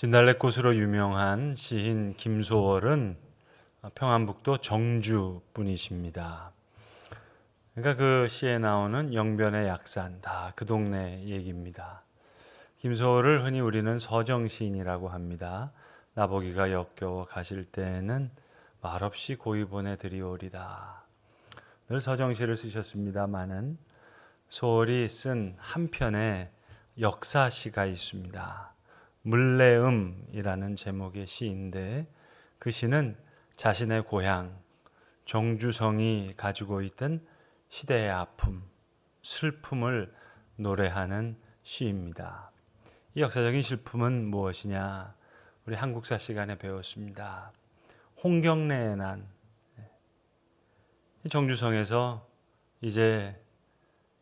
진달래꽃으로 유명한 시인 김소월은 평안북도 정주 분이십니다. 그러니까 그 시에 나오는 영변의 약산 다 그 동네 얘기입니다. 김소월을 흔히 우리는 서정시인이라고 합니다. 나보기가 역겨워 가실 때에는 말없이 고이 보내드리오리다. 늘 서정시를 쓰셨습니다마는 소월이 쓴 한 편의 역사시가 있습니다. 물레음이라는 제목의 시인데 그 시는 자신의 고향 정주성이 가지고 있던 시대의 아픔, 슬픔을 노래하는 시입니다. 이 역사적인 슬픔은 무엇이냐? 우리 한국사 시간에 배웠습니다. 홍경래의 난. 정주성에서 이제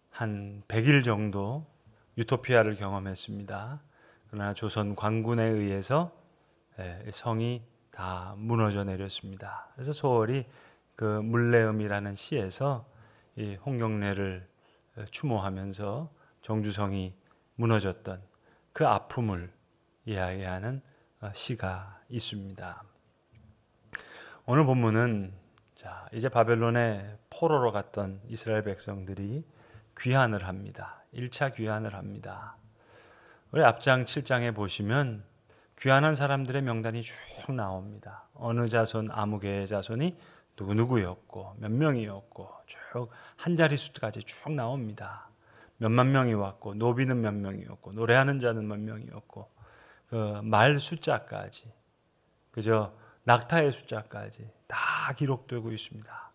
한 100일 정도 유토피아를 경험했습니다. 그러나 조선 관군에 의해서 성이 다 무너져 내렸습니다. 그래서 소월이 그 물레음이라는 시에서 이 홍경래를 추모하면서 정주성이 무너졌던 그 아픔을 이야기하는 시가 있습니다. 오늘 본문은 이제 바벨론에 포로로 갔던 이스라엘 백성들이 귀환을 합니다. 1차 귀환을 합니다. 우리 앞장 7장에 보시면 귀환한 사람들의 명단이 쭉 나옵니다. 어느 자손, 아무개의 자손이 누구누구였고 몇 명이었고 쭉 한 자릿수까지 쭉 나옵니다. 몇만 명이 왔고 노비는 몇 명이었고 노래하는 자는 몇 명이었고 그 말 숫자까지 그저 낙타의 숫자까지 다 기록되고 있습니다.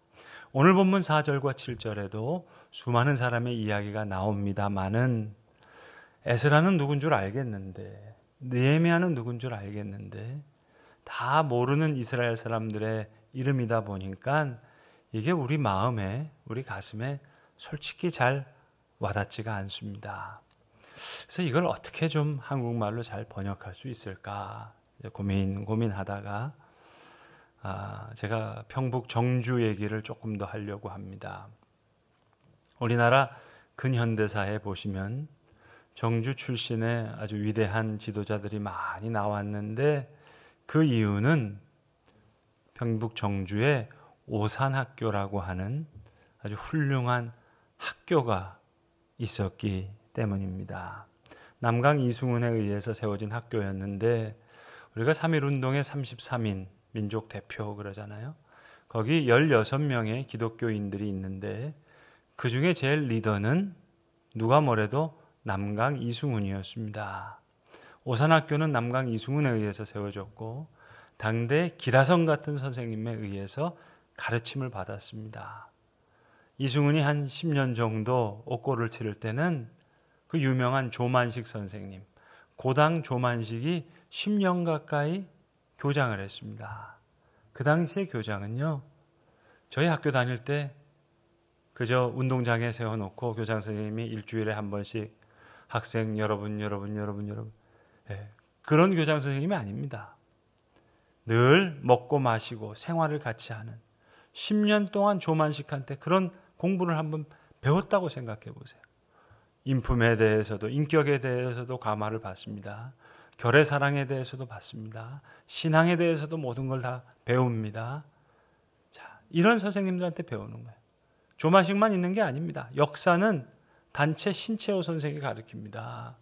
오늘 본문 4절과 7절에도 수많은 사람의 이야기가 나옵니다마는 에스라는 누군 줄 알겠는데 느헤미야는 누군 줄 알겠는데 다 모르는 이스라엘 사람들의 이름이다 보니까 이게 우리 마음에 우리 가슴에 솔직히 잘 와닿지가 않습니다. 그래서 이걸 어떻게 좀 한국말로 잘 번역할 수 있을까 고민하다가 제가 평북 정주 얘기를 조금 더 하려고 합니다. 우리나라 근현대사에 보시면 정주 출신의 아주 위대한 지도자들이 많이 나왔는데 그 이유는 평북 정주에 오산학교라고 하는 아주 훌륭한 학교가 있었기 때문입니다. 남강 이승훈에 의해서 세워진 학교였는데 우리가 3.1운동의 33인 민족 대표 그러잖아요. 거기 16명의 기독교인들이 있는데 그 중에 제일 리더는 누가 뭐래도 남강 이승훈이었습니다. 오산학교는 남강 이승훈에 의해서 세워졌고 당대 기라성 같은 선생님에 의해서 가르침을 받았습니다. 이승훈이 한 10년 정도 옥고를 치를 때는 그 유명한 조만식 선생님, 고당 조만식이 10년 가까이 교장을 했습니다. 그 당시의 교장은요, 저희 학교 다닐 때 그저 운동장에 세워놓고 교장 선생님이 일주일에 한 번씩 학생 여러분 그런 교장 선생님이 아닙니다. 늘 먹고 마시고 생활을 같이 하는 10년 동안 조만식한테 그런 공부를 한번 배웠다고 생각해 보세요. 인품에 대해서도 인격에 대해서도 감화를 받습니다. 결의 사랑에 대해서도 받습니다. 신앙에 대해서도 모든 걸 다 배웁니다. 자, 이런 선생님들한테 배우는 거예요. 조만식만 있는 게 아닙니다. 역사는 단체 신채호 선생이 가르칩니다.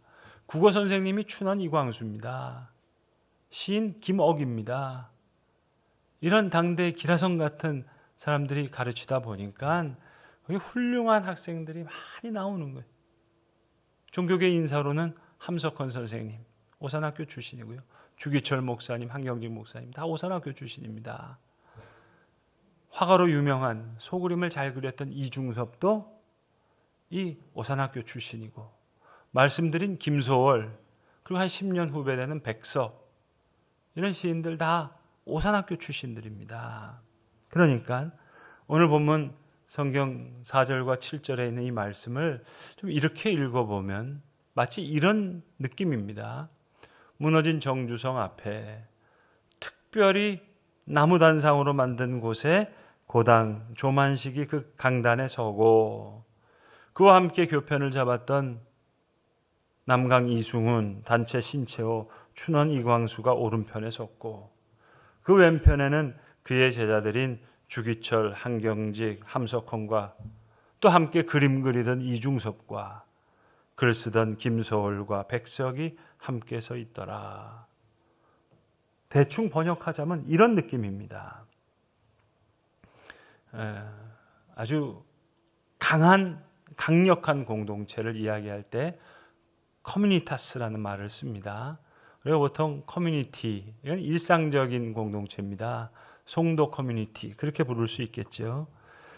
국어 선생님이 춘원 이광수입니다. 시인 김옥입니다. 이런 당대의 기라성 같은 사람들이 가르치다 보니까 거기 훌륭한 학생들이 많이 나오는 거예요. 종교계 인사로는 함석헌 선생님, 오산학교 출신이고요. 주기철 목사님, 한경직 목사님 다 오산학교 출신입니다. 화가로 유명한 소그림을 잘 그렸던 이중섭도 이 오산학교 출신이고 말씀드린 김소월 그리고 한 10년 후배 되는 백석 이런 시인들 다 오산학교 출신들입니다. 그러니까 오늘 본문 성경 4절과 7절에 있는 이 말씀을 좀 이렇게 읽어보면 마치 이런 느낌입니다. 무너진 정주성 앞에 특별히 나무 단상으로 만든 곳에 고당 조만식이 그 강단에 서고 그와 함께 교편을 잡았던 남강 이승훈, 단체 신채호, 춘원 이광수가 오른편에 섰고 그 왼편에는 그의 제자들인 주기철, 한경직, 함석헌과 또 함께 그림 그리던 이중섭과 글 쓰던 김소월과 백석이 함께 서 있더라. 대충 번역하자면 이런 느낌입니다. 아주 강력한 공동체를 이야기할 때 커뮤니타스라는 말을 씁니다. 그리고 보통 커뮤니티, 이건 일상적인 공동체입니다. 송도 커뮤니티, 그렇게 부를 수 있겠죠.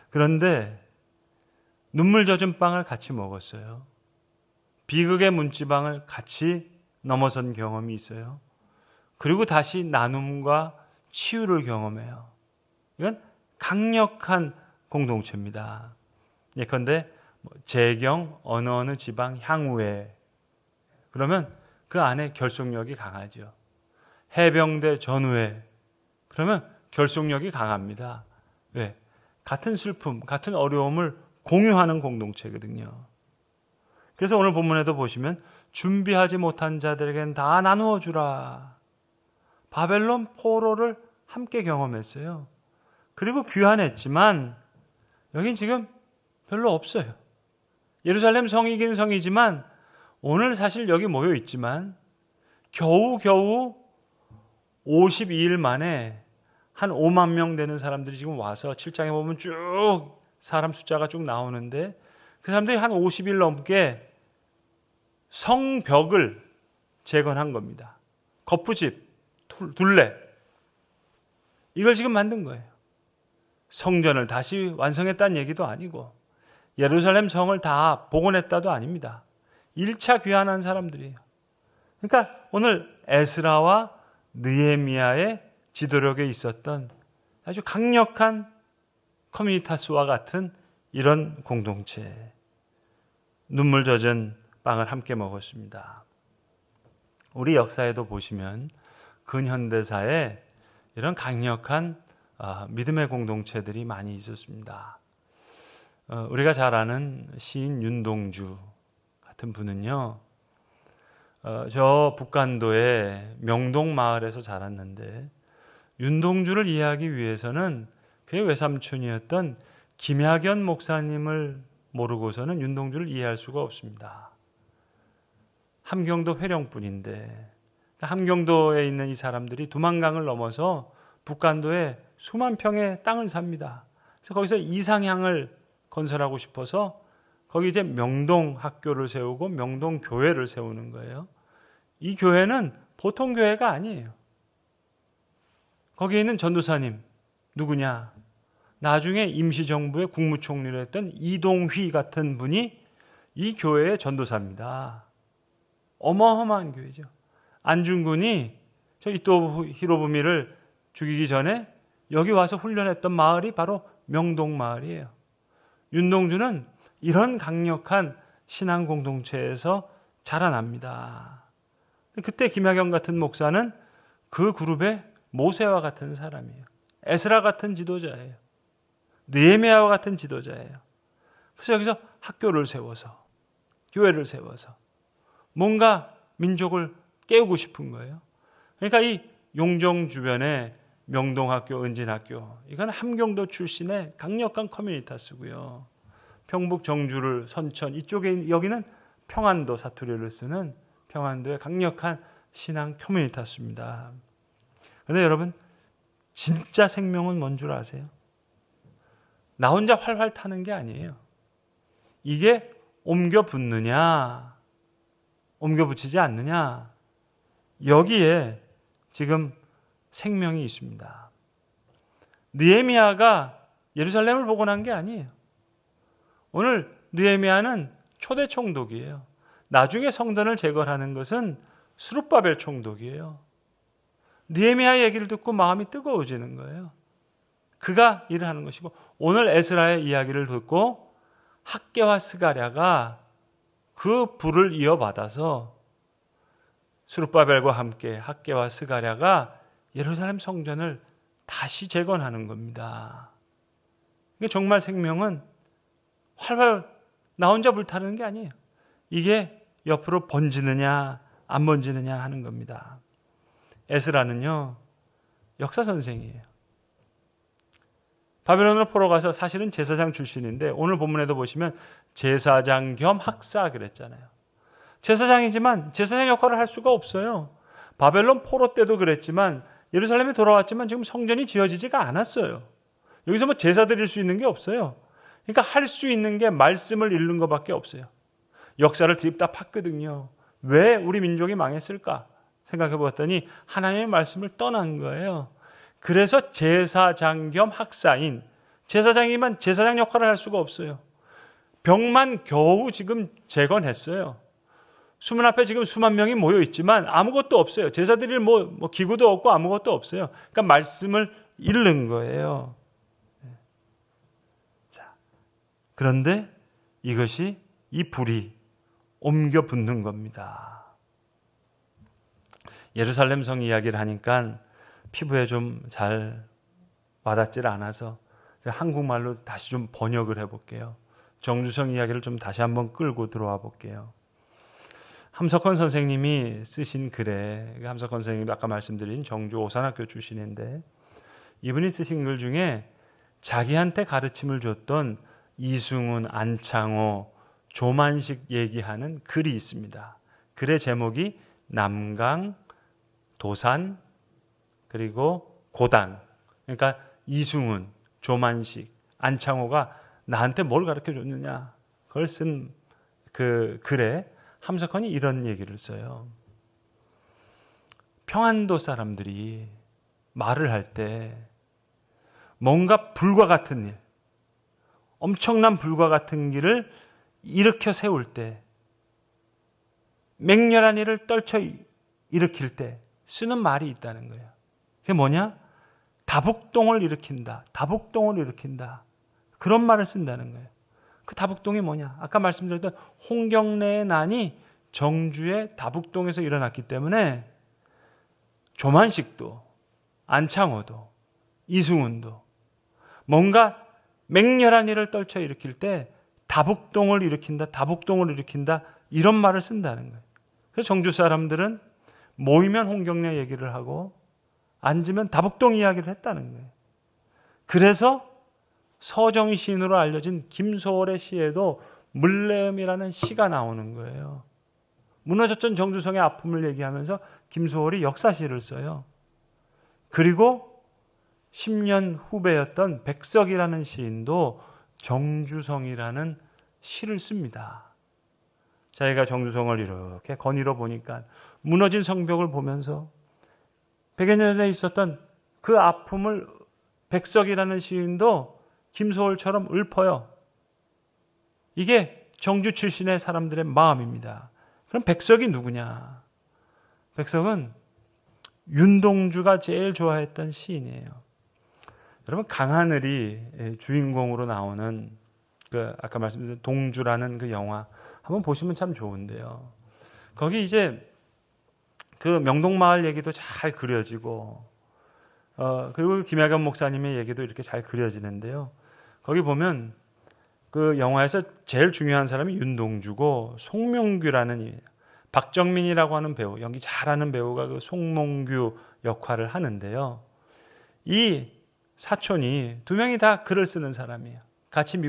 그런데 눈물 젖은 빵을 같이 먹었어요. 비극의 문지방을 같이 넘어선 경험이 있어요. 그리고 다시 나눔과 치유를 경험해요. 이건 강력한 공동체입니다. 예컨대 재경 어느 지방 향후에 그러면 그 안에 결속력이 강하죠. 해병대 전후에 그러면 결속력이 강합니다. 왜? 같은 슬픔, 같은 어려움을 공유하는 공동체거든요. 그래서 오늘 본문에도 보시면 준비하지 못한 자들에겐 다 나누어 주라. 바벨론 포로를 함께 경험했어요. 그리고 귀환했지만 여긴 지금 별로 없어요. 예루살렘 성이긴 성이지만 오늘 사실 여기 모여 있지만 겨우 52일 만에 한 5만 명 되는 사람들이 지금 와서 7장에 보면 쭉 사람 숫자가 쭉 나오는데 그 사람들이 한 50일 넘게 성벽을 재건한 겁니다. 거푸집, 둘레 이걸 지금 만든 거예요. 성전을 다시 완성했다는 얘기도 아니고 예루살렘 성을 다 복원했다도 아닙니다. 1차 귀환한 사람들이에요. 그러니까 오늘 에스라와 느헤미야의 지도력에 있었던 아주 강력한 커뮤니타스와 같은 이런 공동체. 눈물 젖은 빵을 함께 먹었습니다. 우리 역사에도 보시면 근현대사에 이런 강력한 믿음의 공동체들이 많이 있었습니다. 우리가 잘 아는 시인 윤동주 같은 분은요, 저 북간도의 명동 마을에서 자랐는데 윤동주를 이해하기 위해서는 그의 외삼촌이었던 김학연 목사님을 모르고서는 윤동주를 이해할 수가 없습니다. 함경도 회령뿐인데 함경도에 있는 이 사람들이 두만강을 넘어서 북간도에 수만 평의 땅을 삽니다. 그래서 거기서 이상향을 건설하고 싶어서 거기 이제 명동 학교를 세우고 명동 교회를 세우는 거예요. 이 교회는 보통 교회가 아니에요. 거기에 있는 전도사님 누구냐? 나중에 임시정부의 국무총리를 했던 이동휘 같은 분이 이 교회의 전도사입니다. 어마어마한 교회죠. 안중근이 저 이토 히로부미를 죽이기 전에 여기 와서 훈련했던 마을이 바로 명동 마을이에요. 윤동주는 이런 강력한 신앙 공동체에서 자라납니다. 그때 김학영 같은 목사는 그 그룹의 모세와 같은 사람이에요. 에스라 같은 지도자예요. 느헤미야와 같은 지도자예요. 그래서 여기서 학교를 세워서 교회를 세워서 뭔가 민족을 깨우고 싶은 거예요. 그러니까 이 용정 주변에 명동학교, 은진학교 이건 함경도 출신의 강력한 커뮤니타스고요. 평북 정주를 선천 이쪽에 여기는 평안도 사투리를 쓰는 평안도의 강력한 신앙 커뮤니타스입니다. 그런데 여러분 진짜 생명은 뭔 줄 아세요? 나 혼자 활활 타는 게 아니에요. 이게 옮겨 붙느냐 옮겨 붙이지 않느냐 여기에 지금 생명이 있습니다. 느헤미야가 예루살렘을 복원한 게 아니에요. 오늘 느헤미야는 초대 총독이에요. 나중에 성전을 재건하는 것은 스룹바벨 총독이에요. 느헤미야 얘기를 듣고 마음이 뜨거워지는 거예요. 그가 일을 하는 것이고 오늘 에스라의 이야기를 듣고 학개와 스가랴가 그 불을 이어받아서 스룹바벨과 함께 학개와 스가랴가 예루살렘 성전을 다시 재건하는 겁니다. 이게 정말 생명은 활활 나 혼자 불타는 게 아니에요. 이게 옆으로 번지느냐 안 번지느냐 하는 겁니다. 에스라는요, 역사 선생이에요. 바벨론으로 포로 가서 사실은 제사장 출신인데 오늘 본문에도 보시면 제사장 겸 학사 그랬잖아요. 제사장이지만 제사장 역할을 할 수가 없어요. 바벨론 포로 때도 그랬지만 예루살렘에 돌아왔지만 지금 성전이 지어지지가 않았어요. 여기서 뭐 제사 드릴 수 있는 게 없어요. 그러니까 할 수 있는 게 말씀을 읽는 것밖에 없어요. 역사를 드립다 팠거든요. 왜 우리 민족이 망했을까 생각해 보았더니 하나님의 말씀을 떠난 거예요. 그래서 제사장 겸 학사인, 제사장이면 제사장 역할을 할 수가 없어요. 병만 겨우 지금 재건했어요. 수문 앞에 지금 수만 명이 모여 있지만 아무것도 없어요. 제사 드릴 뭐 기구도 없고 아무것도 없어요. 그러니까 말씀을 잃는 거예요. 자, 그런데 이것이 이 불이 옮겨 붙는 겁니다. 예루살렘 성 이야기를 하니까 피부에 좀 잘 와닿질 않아서 한국말로 다시 좀 번역을 해볼게요. 정주성 이야기를 좀 다시 한번 끌고 들어와 볼게요. 함석헌 선생님이 쓰신 글에, 함석헌 선생님이 아까 말씀드린 정주 오산학교 출신인데 이분이 쓰신 글 중에 자기한테 가르침을 줬던 이승훈, 안창호, 조만식 얘기하는 글이 있습니다. 글의 제목이 남강, 도산, 그리고 고단. 그러니까 이승훈, 조만식, 안창호가 나한테 뭘 가르쳐 줬느냐. 그걸 쓴 그 글에 함석헌이 이런 얘기를 써요. 평안도 사람들이 말을 할 때 뭔가 불과 같은 일, 엄청난 불과 같은 길을 일으켜 세울 때, 맹렬한 일을 떨쳐 일으킬 때 쓰는 말이 있다는 거예요. 그게 뭐냐? 다북동을 일으킨다. 다북동을 일으킨다. 그런 말을 쓴다는 거예요. 그 다북동이 뭐냐? 아까 말씀드렸던 홍경래의 난이 정주의 다북동에서 일어났기 때문에 조만식도, 안창호도, 이승훈도 뭔가 맹렬한 일을 떨쳐 일으킬 때 다북동을 일으킨다, 다북동을 일으킨다 이런 말을 쓴다는 거예요. 그래서 정주 사람들은 모이면 홍경래 얘기를 하고 앉으면 다북동 이야기를 했다는 거예요. 그래서 서정시인으로 알려진 김소월의 시에도 물레음이라는 시가 나오는 거예요. 무너졌던 정주성의 아픔을 얘기하면서 김소월이 역사시를 써요. 그리고 10년 후배였던 백석이라는 시인도 정주성이라는 시를 씁니다. 자기가 정주성을 이렇게 거닐어 보니까 무너진 성벽을 보면서 100여 년 전에 있었던 그 아픔을 백석이라는 시인도 김소월처럼 읊어요. 이게 정주 출신의 사람들의 마음입니다. 그럼 백석이 누구냐? 백석은 윤동주가 제일 좋아했던 시인이에요. 여러분 강하늘이 주인공으로 나오는 그 아까 말씀드린 동주라는 그 영화 한번 보시면 참 좋은데요. 거기 이제 그 명동마을 얘기도 잘 그려지고 그리고 김야경 목사님의 얘기도 이렇게 잘 그려지는데요. 거기 보면 그 영화에서 제일 중요한 사람이 윤동주고 송명규라는 박정민이라고 하는 배우, 연기 잘하는 배우가 그 송몽규 역할을 하는데요. 이 사촌이 두 명이 다 글을 쓰는 사람이에요. 같이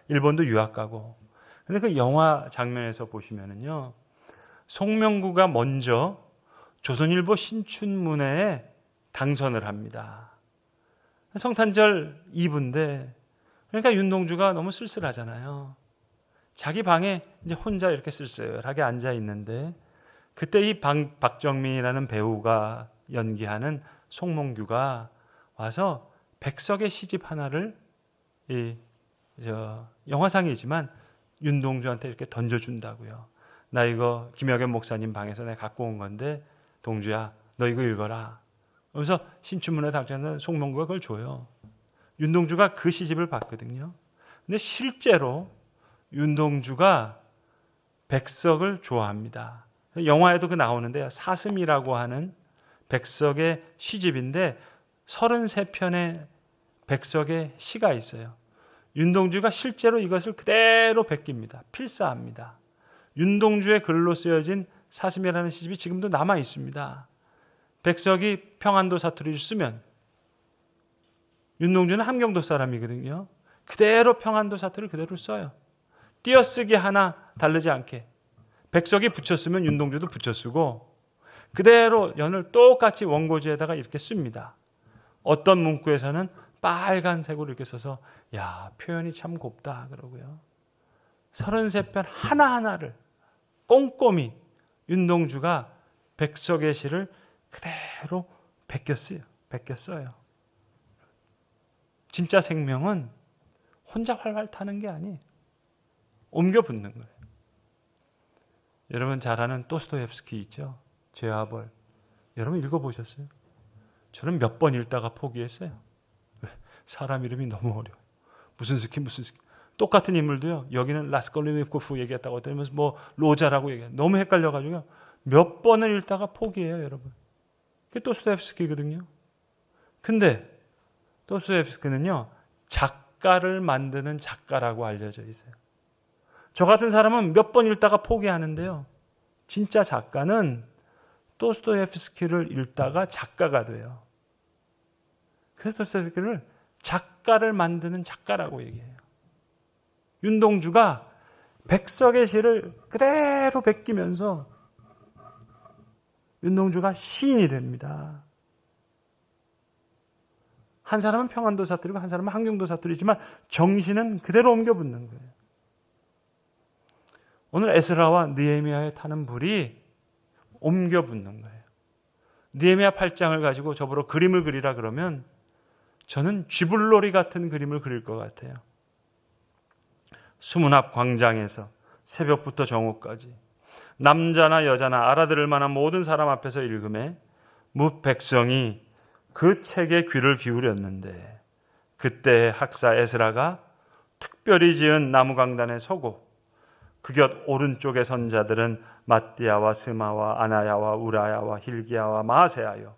일본도 유학 가고. 근데 그 영화 장면에서 보시면은요, 송명구가 먼저 조선일보 신춘문예에 당선을 합니다. 성탄절 이브인데, 그러니까 윤동주가 너무 쓸쓸하잖아요. 자기 방에 이제 혼자 이렇게 쓸쓸하게 앉아 있는데, 그때 이 박정민이라는 배우가 연기하는 송몽규가 와서 백석의 시집 하나를 영화상이지만 윤동주한테 이렇게 던져준다고요. 나 이거 김여겸 목사님 방에서 내가 갖고 온 건데 동주야 너 이거 읽어라. 그래서 신춘문예 당선된 송몽구가 그걸 줘요. 윤동주가 그 시집을 봤거든요. 근데 실제로 윤동주가 백석을 좋아합니다. 영화에도 그 나오는데 사슴이라고 하는 백석의 시집인데 33편의 백석의 시가 있어요. 윤동주가 실제로 이것을 그대로 베낍니다. 필사합니다. 윤동주의 글로 쓰여진 사슴이라는 시집이 지금도 남아 있습니다. 백석이 평안도 사투리를 쓰면 윤동주는 함경도 사람이거든요. 그대로 평안도 사투리를 그대로 써요. 띄어쓰기 하나 다르지 않게. 백석이 붙였으면 윤동주도 붙여쓰고 그대로 연을 똑같이 원고지에다가 이렇게 씁니다. 어떤 문구에서는 빨간색으로 이렇게 써서 야, 표현이 참 곱다 그러고요. 33편 하나하나를 꼼꼼히 윤동주가 백석의 시를 그대로 베꼈어요. 진짜 생명은 혼자 활활 타는 게 아니에요. 옮겨 붙는 거예요. 여러분 잘 아는 도스토옙스키 있죠? 죄와 벌. 여러분 읽어보셨어요? 저는 몇 번 읽다가 포기했어요. 왜? 사람 이름이 너무 어려워요. 무슨 스키. 똑같은 인물도요. 여기는 라스콜리니코프 얘기했다고 하면서 뭐 로자라고 얘기해요. 너무 헷갈려가지고요. 몇 번을 읽다가 포기해요, 여러분. 그게 도스토옙스키거든요. 근데 도스토옙스키는요. 작가를 만드는 작가라고 알려져 있어요. 저 같은 사람은 몇 번 읽다가 포기하는데요. 진짜 작가는 도스토옙스키를 읽다가 작가가 돼요. 그래서 도스토옙스키를 작가를 만드는 작가라고 얘기해요. 윤동주가 백석의 시를 그대로 베끼면서 윤동주가 시인이 됩니다. 한 사람은 평안도 사투리고 한 사람은 함경도 사투리지만 정신은 그대로 옮겨 붙는 거예요. 오늘 에스라와 느헤미야에 타는 불이 옮겨 붙는 거예요. 느헤미야 8장을 가지고 저보러 그림을 그리라 그러면 저는 쥐불놀이 같은 그림을 그릴 것 같아요. 수문 앞 광장에서 새벽부터 정오까지 남자나 여자나 알아들을 만한 모든 사람 앞에서 읽음에 뭇 백성이 그 책에 귀를 기울였는데 그때 학사 에스라가 특별히 지은 나무 강단에 서고 그 곁 오른쪽의 선자들은 mattia와 스마와 아나야와 우라야와 힐기야와 마아세야요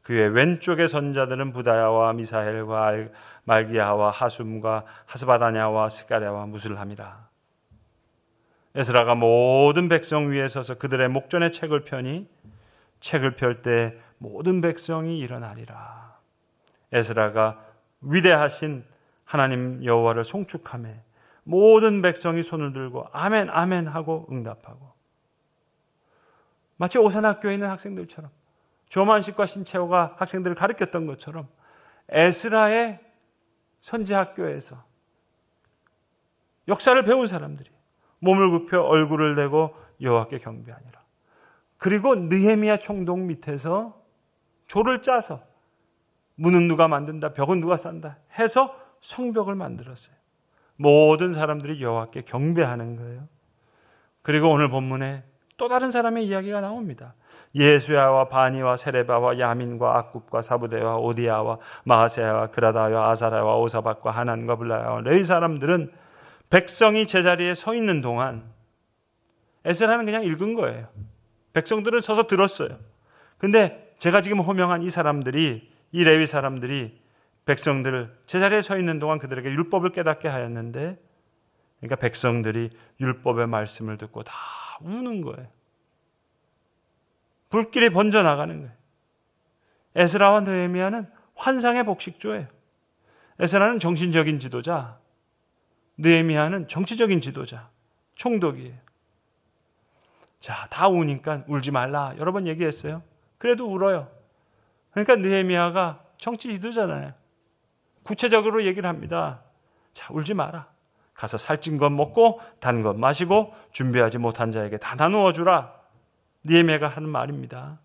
그의 왼쪽의 선자들은 부다야와 미사헬과 말기야와 하숨과 하스바다냐와 스가랴와 무슬함이라. 에스라가 모든 백성 위에 서서 그들의 목전에 책을 펴니 책을 펼 때 모든 백성이 일어나리라. 에스라가 위대하신 하나님 여호와를 송축하며 모든 백성이 손을 들고 아멘 아멘 하고 응답하고 마치 오산학교에 있는 학생들처럼 조만식과 신채호가 학생들을 가르쳤던 것처럼 에스라의 선지학교에서 역사를 배운 사람들이 몸을 굽혀 얼굴을 내고 여호와께 경배하니라. 그리고 느헤미야 총독 밑에서 조를 짜서 문은 누가 만든다, 벽은 누가 싼다 해서 성벽을 만들었어요. 모든 사람들이 여호와께 경배하는 거예요. 그리고 오늘 본문에 또 다른 사람의 이야기가 나옵니다. 예수야와 바니와 세레바와 야민과 악굽과 사부대와 오디야와 마하세야와 그라다와 아사라와 오사박과 하난과 블라야와 레위 사람들은 백성이 제자리에 서 있는 동안 에스라는 그냥 읽은 거예요. 백성들은 서서 들었어요. 근데 제가 지금 호명한 이 사람들이, 이 레위 사람들이 백성들을 제자리에 서 있는 동안 그들에게 율법을 깨닫게 하였는데, 그러니까 백성들이 율법의 말씀을 듣고 다 우는 거예요. 불길이 번져나가는 거예요. 에스라와 느헤미야는 환상의 복식조예요. 에스라는 정신적인 지도자, 느헤미야는 정치적인 지도자, 총독이에요. 자, 다 우니까 울지 말라 여러 번 얘기했어요. 그래도 울어요. 그러니까 느헤미야가 정치 지도자잖아요. 구체적으로 얘기를 합니다. 자, 울지 마라. 가서 살찐 것 먹고 단 것 마시고 준비하지 못한 자에게 다 나누어 주라. 느헤미야가 하는 말입니다.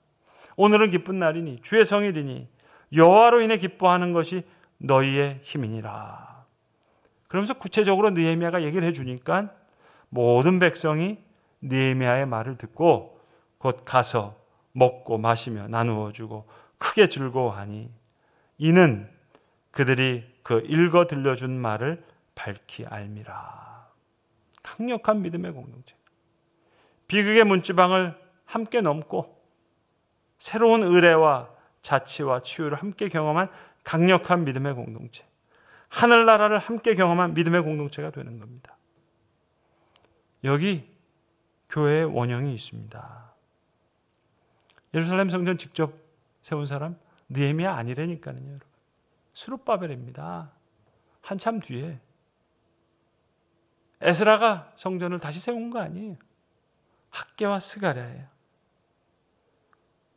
오늘은 기쁜 날이니 주의 성일이니 여호와로 인해 기뻐하는 것이 너희의 힘이니라. 그러면서 구체적으로 느헤미야가 얘기를 해주니까 모든 백성이 느헤미야의 말을 듣고 곧 가서 먹고 마시며 나누어 주고 크게 즐거워하니 이는 그들이 그 읽어 들려준 말을 밝히 알미라. 강력한 믿음의 공동체. 비극의 문지방을 함께 넘고 새로운 의뢰와 자치와 치유를 함께 경험한 강력한 믿음의 공동체. 하늘나라를 함께 경험한 믿음의 공동체가 되는 겁니다. 여기 교회의 원형이 있습니다. 예루살렘 성전 직접 세운 사람 느헤미야 아니라니까요, 여러분. 스룹바벨입니다. 한참 뒤에 에스라가 성전을 다시 세운 거 아니에요. 학개와 스가랴예요.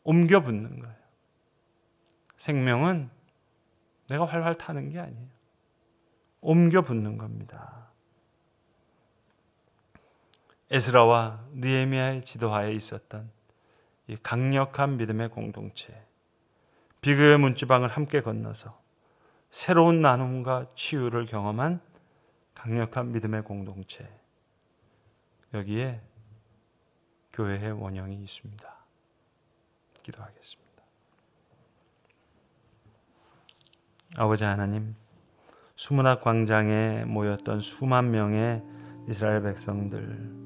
옮겨 붙는 거예요. 생명은 내가 활활 타는 게 아니에요. 옮겨 붙는 겁니다. 에스라와 느헤미야의 지도하에 있었던 이 강력한 믿음의 공동체, 비극의 문지방을 함께 건너서 새로운 나눔과 치유를 경험한 강력한 믿음의 공동체, 여기에 교회의 원형이 있습니다. 기도하겠습니다. 아버지 하나님, 수문학 광장에 모였던 수만 명의 이스라엘 백성들,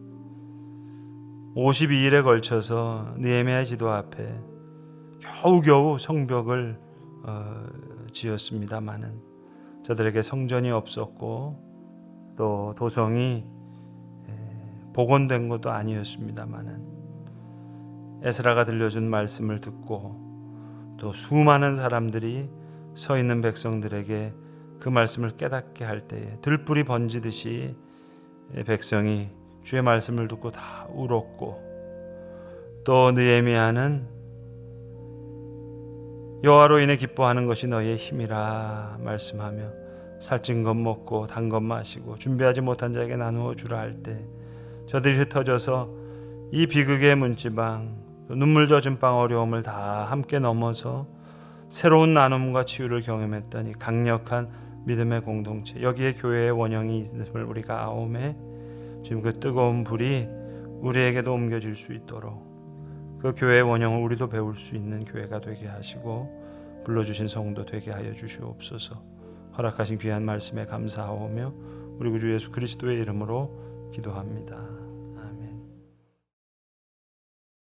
52일에 걸쳐서 느헤미야의 지도 앞에 겨우겨우 성벽을 지었습니다마는 저들에게 성전이 없었고 또 도성이 복원된 것도 아니었습니다마는 에스라가 들려준 말씀을 듣고 또 수많은 사람들이 서 있는 백성들에게 그 말씀을 깨닫게 할 때에 들불이 번지듯이 백성이 주의 말씀을 듣고 다 울었고, 또 느헤미야는 여호와로 인해 기뻐하는 것이 너희의 힘이라 말씀하며 살찐 것 먹고 단 것 마시고 준비하지 못한 자에게 나누어 주라 할 때 저들이 흩어져서 이 비극의 문지방, 눈물 젖은 빵 어려움을 다 함께 넘어서 새로운 나눔과 치유를 경험했던 이 강력한 믿음의 공동체, 여기에 교회의 원형이 있음을 우리가 아오매 지금 그 뜨거운 불이 우리에게도 옮겨질 수 있도록 그 교회의 원형을 우리도 배울 수 있는 교회가 되게 하시고 불러주신 성도 되게 하여 주시옵소서. 허락하신 귀한 말씀에 감사하오며 우리 구주 예수 그리스도의 이름으로 기도합니다.